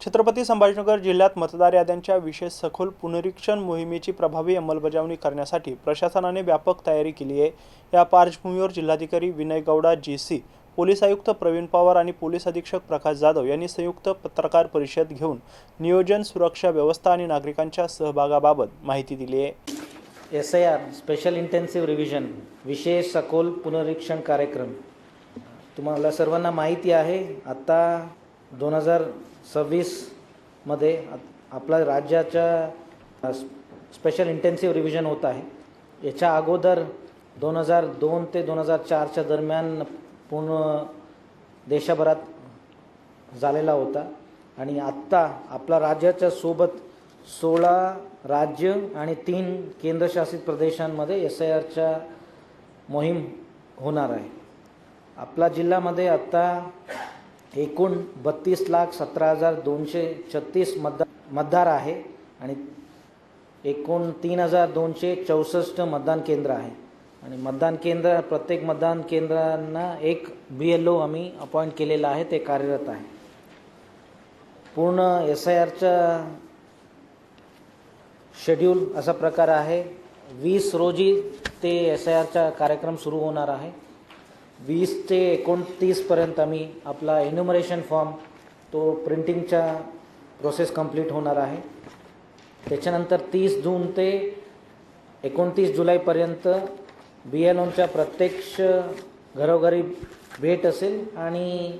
छत्रपती संभाजीनगर जिल्ह्यात मतदार याद्यांच्या विशेष सखोल पुनरीक्षण मोहिमेची प्रभावी अंमलबजावणी करण्यासाठी प्रशासनाने व्यापक तयारी केली आहे। या पार्श्वभूमीवर जिल्हाधिकारी विनय गौडा जीसी, पोलीस आयुक्त प्रवीण पवार आणि पोलीस अधीक्षक प्रकाश जाधव यांनी संयुक्त पत्रकार परिषद घेऊन नियोजन, सुरक्षा व्यवस्था आणि नागरिकांच्या सहभागाबाबत माहिती दिली आहे। SIR स्पेशल इंटेन्सिव्ह रिव्हिजन विशेष सखोल पुनरीक्षण कार्यक्रम तुम्हाला सर्वांना माहिती आहे। आता 2026 मध्ये आपला राज्याचा स्पेशल इंटेन्सिव्ह रिव्हिजन होत आहे। याच्या अगोदर 2002 ते 2004च्या दरम्यान पूर्ण देशभरात झालेला होता आणि आत्ता आपला राज्याच्या सोबत 16 राज्य आणि 3 केंद्रशासित प्रदेशांमध्ये SIRच्या मोहीम होणार आहे। आपला जिल्ह्यामध्ये आता एकूण 32,17,236 मतदार आहे आणि एकूण 3,264 मतदान केंद्र आहे आणि प्रत्येक मतदान केंद्रांना एक BLO आम्ही अपॉइंट केलेला आहे, ते कार्यरत आहे। पूर्ण SIRचा शेड्यूल असा प्रकार आहे। 20 रोजी ते SIRचा कार्यक्रम सुरू होणार आहे। 20 ते 29 पर्यंत आम्ही आपला एन्युमरेशन फॉर्म तो प्रिंटिंगचा प्रोसेस कंप्लीट होणार आहे। त्याच्यानंतर 30 जून ते 29 जुलैपर्यंत BLOंच्या प्रत्यक्ष घरोघरी भेट असेल आणि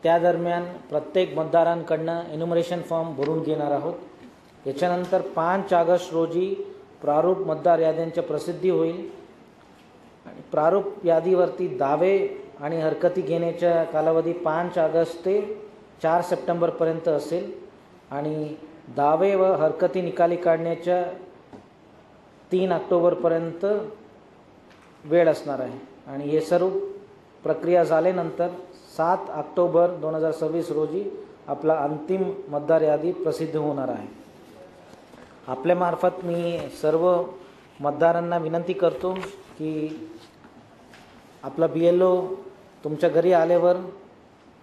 त्या दरम्यान प्रत्येक मतदारांकडनं एन्युमरेशन फॉर्म भरून घेणार आहोत। याच्यानंतर 5 ऑगस्ट रोजी प्रारूप मतदार याद्यांची प्रसिद्धी होईल आणि प्रारूप यादीवरती दावे आणि हरकती घेण्याचा कालावधी 5 ऑगस्ट ते 4 सप्टेंबरपर्यंत असेल आणि दावे व हरकती निकाली काढण्याच्या 3 ऑक्टोबरपर्यंत वेळ असणार आहे आणि हे सर्व प्रक्रिया झाल्यानंतर 7 ऑक्टोबर 2026 रोजी आपला अंतिम मतदार यादी प्रसिद्ध होणार आहे। आपल्यामार्फत मी सर्व मतदारांना विनंती करतो की आपला BLO तुमच्या घरी आल्यावर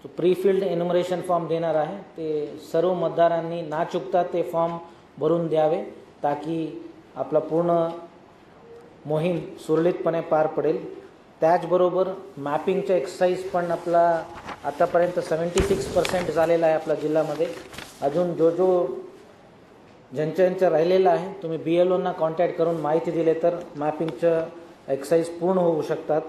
जो प्रीफिल्ड एन्युमरेशन फॉर्म देणार आहे ते सर्व मतदारांनी ना चुकता ते फॉर्म भरून द्यावे, ताकी आपला पूर्ण मोहीम सुरळीतपणे पार पडेल। त्याचबरोबर मॅपिंगचा एक्सरसाइज पण आपला आतापर्यंत 76% झालेला आहे आपल्या जिल्ह्यामध्ये। अजून ज्यांच्या राहिलेलं आहे तुम्ही BLOंना कॉन्टॅक्ट करून माहिती दिले तर मॅपिंगचं एक्सरसाइज पूर्ण होऊ शकतात।